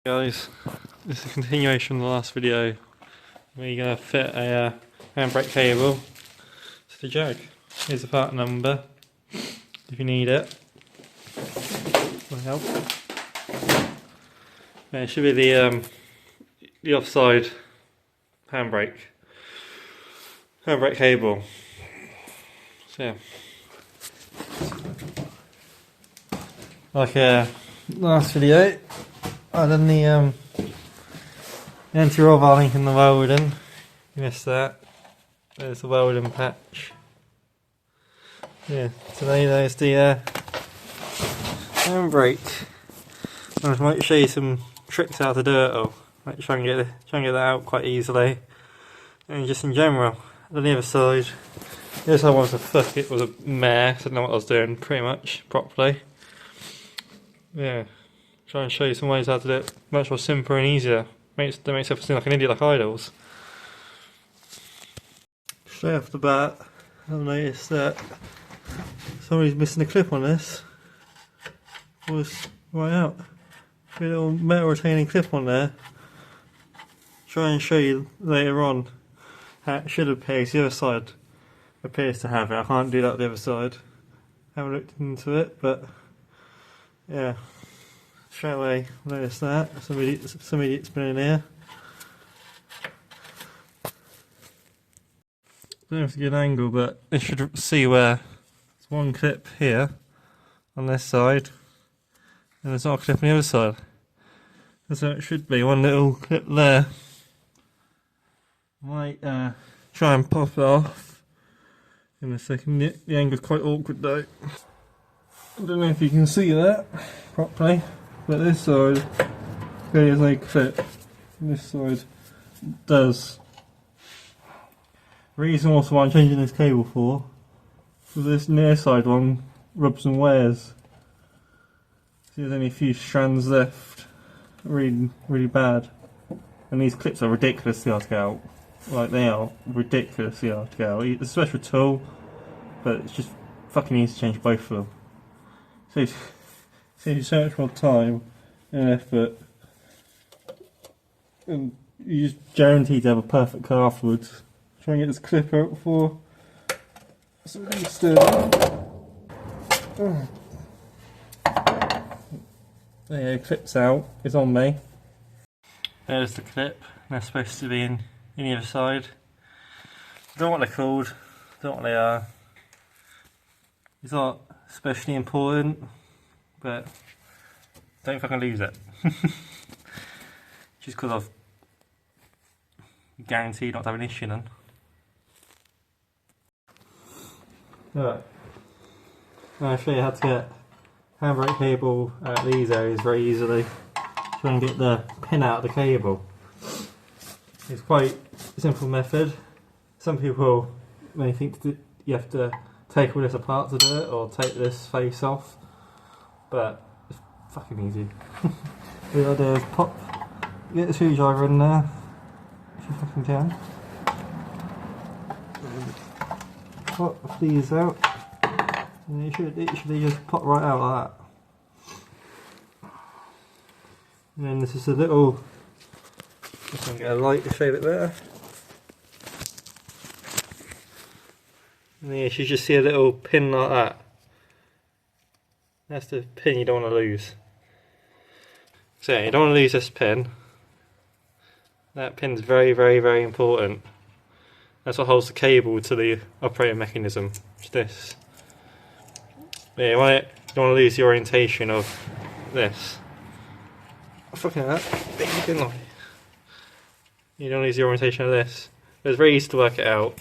Guys, this is a continuation of the last video. We're going to fit a handbrake cable to the Jag. Here's the part number if you need it. Will help. Yeah, it should be the offside handbrake cable. So yeah, like last video, I done the anti-roll bar link in the welding. You missed that. There's the welding patch. Yeah, today there's the handbrake. I might show you some tricks how to do it, or like try and get that out quite easily. And just in general, on the other side, the other side was it was a mare. I didn't know what I was doing pretty much properly. Yeah, try and show you some ways how to do it much more simpler and easier. Don't make yourself seem like an idiot like idols. Straight off the bat, I've noticed that somebody's missing a clip on this. It was right out. A little metal retaining clip on there. Try and show you later on how it should appear. The other side appears to have it. I can't do that on the other side. Haven't looked into it, but yeah. Straight away notice that. Some idiot's been in here. Don't know if it's a good angle, but you should see where there's one clip here on this side and there's not a clip on the other side. And so it should be one little clip there. Might try and pop it off in a second. The angle's quite awkward though. I don't know if you can see that properly, but this side there's a clip. This side does. The reason also why I'm changing this cable for is this near side one rubs and wears. See, there's only a few strands left. Really bad. And these clips are ridiculously hard to get out. Like, they are ridiculously hard to get out. It's a special tool, but it's just fucking easy to change both of them. Saves you so much more time and effort, and you just guaranteed to have a perfect car afterwards. Try and get this clip out before somebody's still. There you go, clip's out, it's on me. There's the clip, they're supposed to be in the other side. I don't know what they're called, I don't know what they are. It's not especially important, but don't fucking lose it. Just because I've guaranteed not to have an issue then. Alright, I'll show you how to get handbrake cable out of these areas very easily. Try and get the pin out of the cable. It's quite a simple method. Some people may think you have to take all this apart to do it, or take this face off, but it's fucking easy. The idea is get the screwdriver in there, if you fucking can. Pop these out, and it should literally just pop right out like that. And then this is a little, just gonna get a light to show it there. And then you should just see a little pin like that. That's the pin you don't want to lose. So yeah, you don't want to lose this pin. That pin's very, very, very important. That's what holds the cable to the operating mechanism. It's this. Yeah, you don't want to lose the orientation of this. Oh, fucking hell, that big pin line. You don't lose the orientation of this. It's very easy to work it out.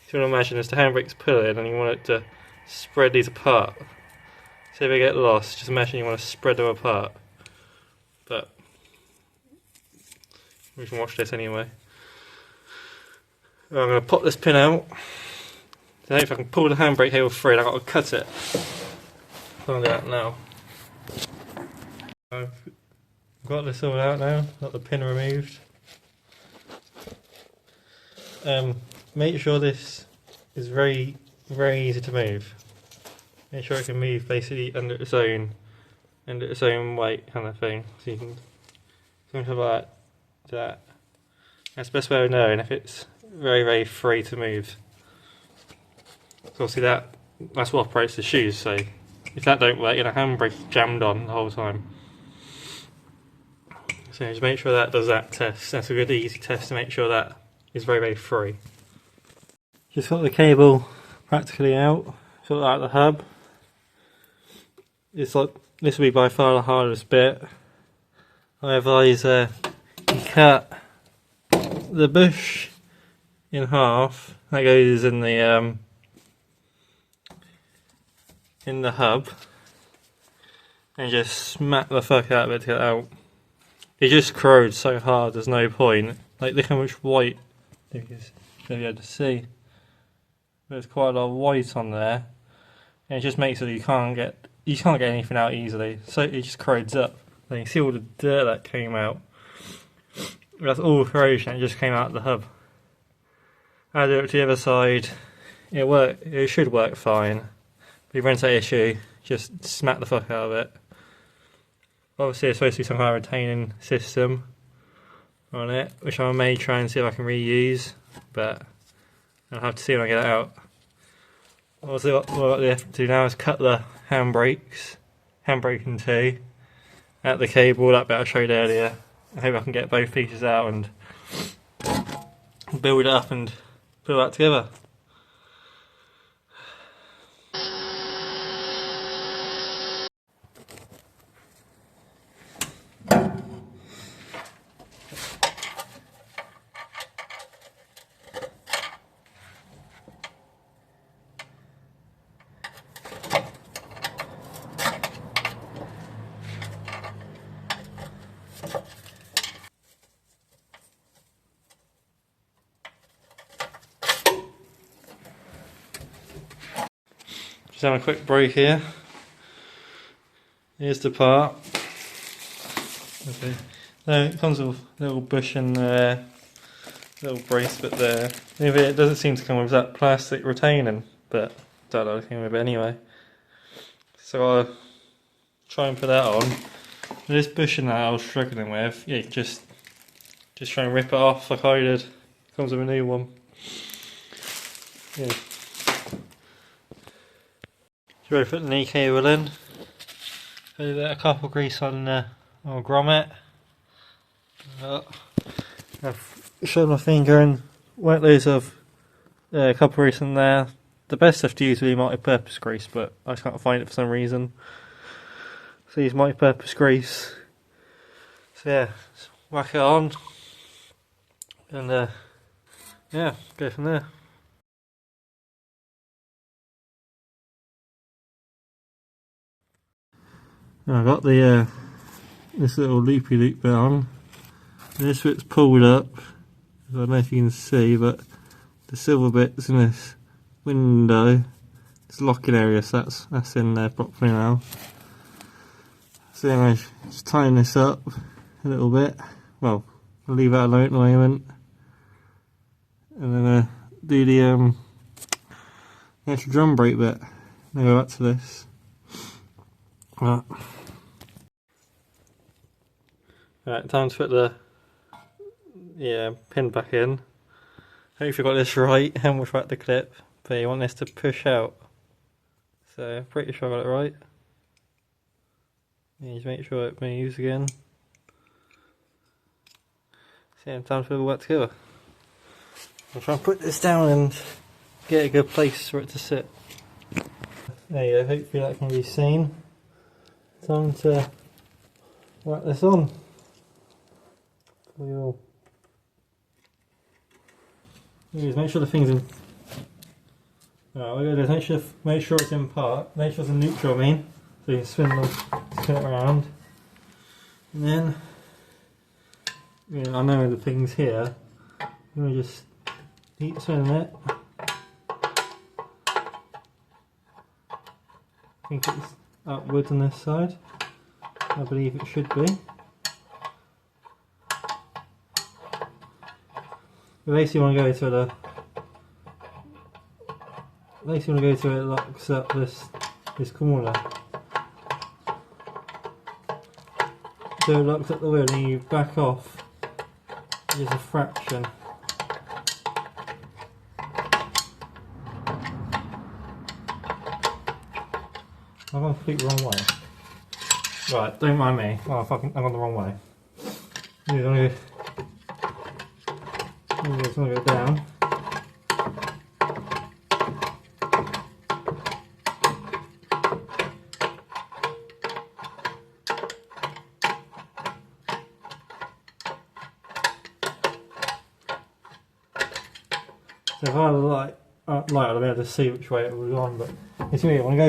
If you want to imagine as the handbrake's pulling and you want it to spread these apart. So if they get lost, just imagine you want to spread them apart. But we can watch this anyway. I'm going to pop this pin out. Then if I can pull the handbrake cable free, and I've got to cut it. So I'll do that now. I've got this all out now, got the pin removed. Make sure this is very, very easy to move. Make sure it can move basically under its own weight kind of thing. So you can something like that. That's the best way of knowing if it's very, very free to move. So obviously that's what operates the shoes, so if that don't work, your handbrake's jammed on the whole time. So just make sure that does that test. That's a good easy test to make sure that is very, very free. Just got the cable practically out, sort out the hub. It's like, this will be by far the hardest bit. I advise you cut the bush in half. That goes in the hub, and just smack the fuck out of it to get it out. It just corrodes so hard. There's no point. Like, look how much white. You can be able to see. There's quite a lot of white on there, and it just makes it you can't get anything out easily. So it just corrodes up. Then you see all the dirt that came out. That's all corrosion. It just came out of the hub. I do it to the other side. It should work fine. If you run into that issue, just smack the fuck out of it. Obviously, there's supposed to be some kind of retaining system on it, which I may try and see if I can reuse, but I'll have to see when I get it out. Also, what I have to do now is cut the handbrake in two, at the cable, that bit I showed earlier. I hope I can get both pieces out and build it up and put that together. Just having a quick break here. Here's the part. Okay. So it comes with a little bush and little bracelet there. Maybe it doesn't seem to come with that plastic retaining, but don't know anything with it anyway. So I'll try and put that on. This bush and that I was struggling with, yeah, just try and rip it off like I did. It comes with a new one. Yeah. Ready to put the knee cable in. Put a couple grease on grommet. I've showed my finger and wet loads of a couple grease in there. The best stuff to use would be multi-purpose grease, but I just can't find it for some reason. So use multi-purpose grease. So yeah, just whack it on, and yeah, go from there. I've got the this little loopy loop bit on. This bit's pulled up. I don't know if you can see, but the silver bit's in this window. It's locking area, so that's in there properly now. So anyway, just tying this up a little bit. Well, I'll leave that alone at the moment, and then do the extra drum brake bit. Then go back to this. Right, time to put the pin back in. Hopefully I got this right, and we'll wrap the clip, but you want this to push out. So, pretty sure I got it right. You need to make sure it moves again. So yeah, time to put it all back together. I'll try and put this down and get a good place for it to sit. There you go, hopefully that can be seen. Time to whack this on. Make sure the thing's in. Alright, what we're going to do is make sure it's in park, make sure it's in neutral, I mean, so you can spin it around. And then, I know the thing's here, I'm going to just keep spinning it. I think it's upwards on this side, I believe it should be. You basically want to go to it locks up this corner. so it locks up the wheel and you back off, there's a fraction. I've gone the wrong way. Right, don't mind me. Oh, fucking, I'm on the wrong way. You're gonna go down. So if I had a light, I'd be able to see which way it was on, but it's weird. When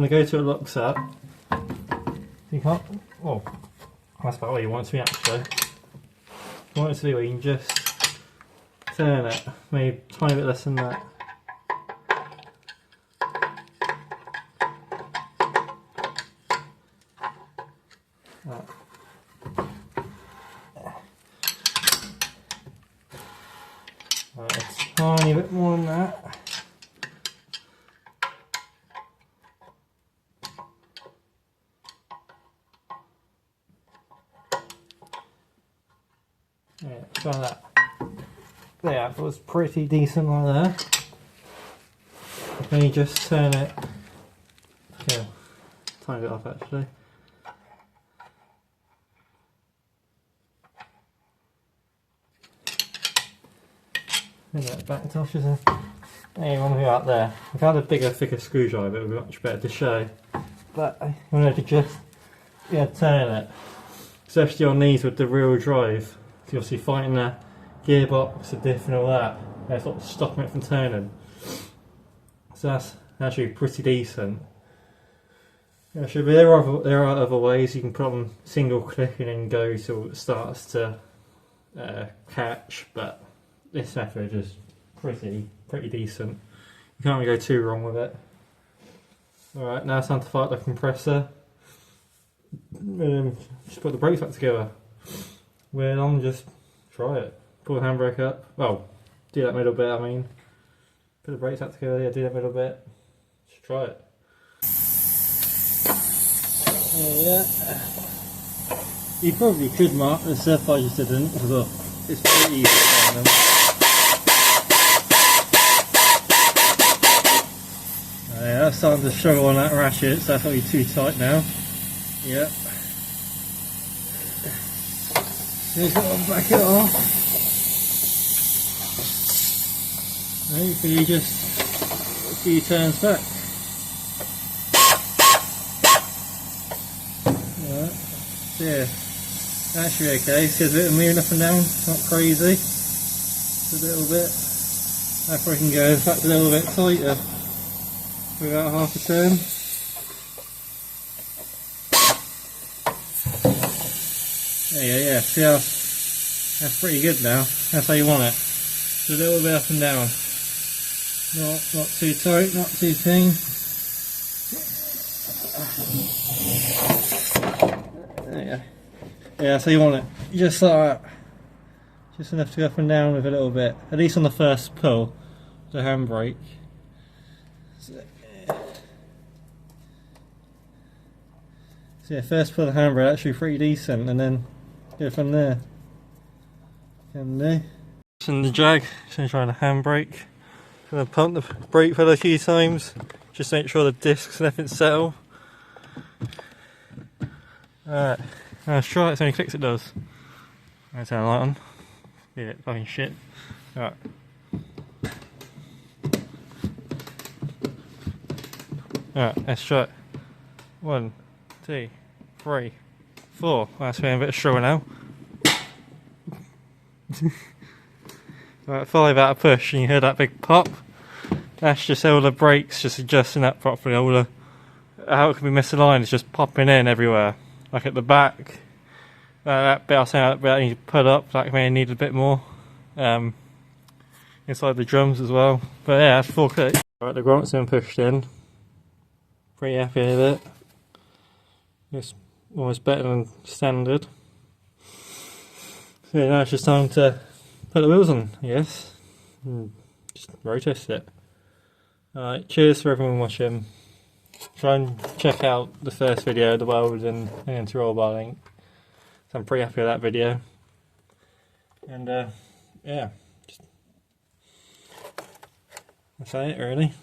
I go to it locks up, you can't. Oh, that's about what you want it to be actually. You want it to be where you can just turn it, maybe a tiny bit less than that. Right. Right, a tiny bit more than that. Yeah, try that. Yeah, it was pretty decent like that. Then you just turn it. Yeah, tiny bit off actually. Bring that back to off, isn't it? Hey, you want to be out there. If I had a bigger, thicker screwdriver, it would be much better to show. But I wanted to just, turn it. Especially on these with the rear drive. So you're obviously fighting the gearbox, the diff and all that. They're sort of stopping it from turning. So that's actually pretty decent. There are other ways you can put on single click and then go till it starts to catch, but this method is pretty decent. You can't really go too wrong with it. Alright, now it's time to fire the compressor. Just put the brakes back together. We're on, just try it. Pull the handbrake up. Well, do that middle bit, I mean. Put the brakes back together, yeah, do that middle bit. Just try it. Yeah. You probably could mark the stuff, I just didn't, because it's pretty easy to find them. Yeah, I'm starting to struggle on that ratchet, so that's probably too tight now. Yep. Just got to back it off. Hopefully just a few turns back. Alright. Yeah. That should be okay. See a bit of moving up and down, not crazy. Just a little bit. I probably can go in fact a little bit tighter. For about half a turn. There you go, yeah, see how that's pretty good now. That's how you want it. Just a little bit up and down. Not too tight, not too thin. There you go. Yeah, that's how you want it. Just like that. Just enough to go up and down with a little bit. At least on the first pull, the handbrake. So yeah, first pull the handbrake actually pretty decent, and then go from there. Can do. In the Jag, just gonna try the handbrake. Gonna pump the brake pedal a few times, just to make sure the discs and everything's settled. Alright, now let's try it. So many clicks it does. I'm gonna turn the light on. Yeah, fucking shit. Alright. Alright, let's try it. 1, 2, 3, 4. Well, that's feeling a bit of struggle now. Right, 5 out of push, and you hear that big pop. That's just all the brakes just adjusting that properly. All the how it can be misaligned is just popping in everywhere. Like at the back, that bit I was saying, that bit I need to put up, that may need a bit more. Inside the drums as well. But yeah, that's 4 clicks. Right, the grommets been pushed in. Pretty happy with it. It's almost better than standard. So yeah, now it's just time to put the wheels on, I guess. And just road test it. Alright, cheers for everyone watching. Try and check out the first video, the welding and interroll bar link. So I'm pretty happy with that video. And yeah, that's it really.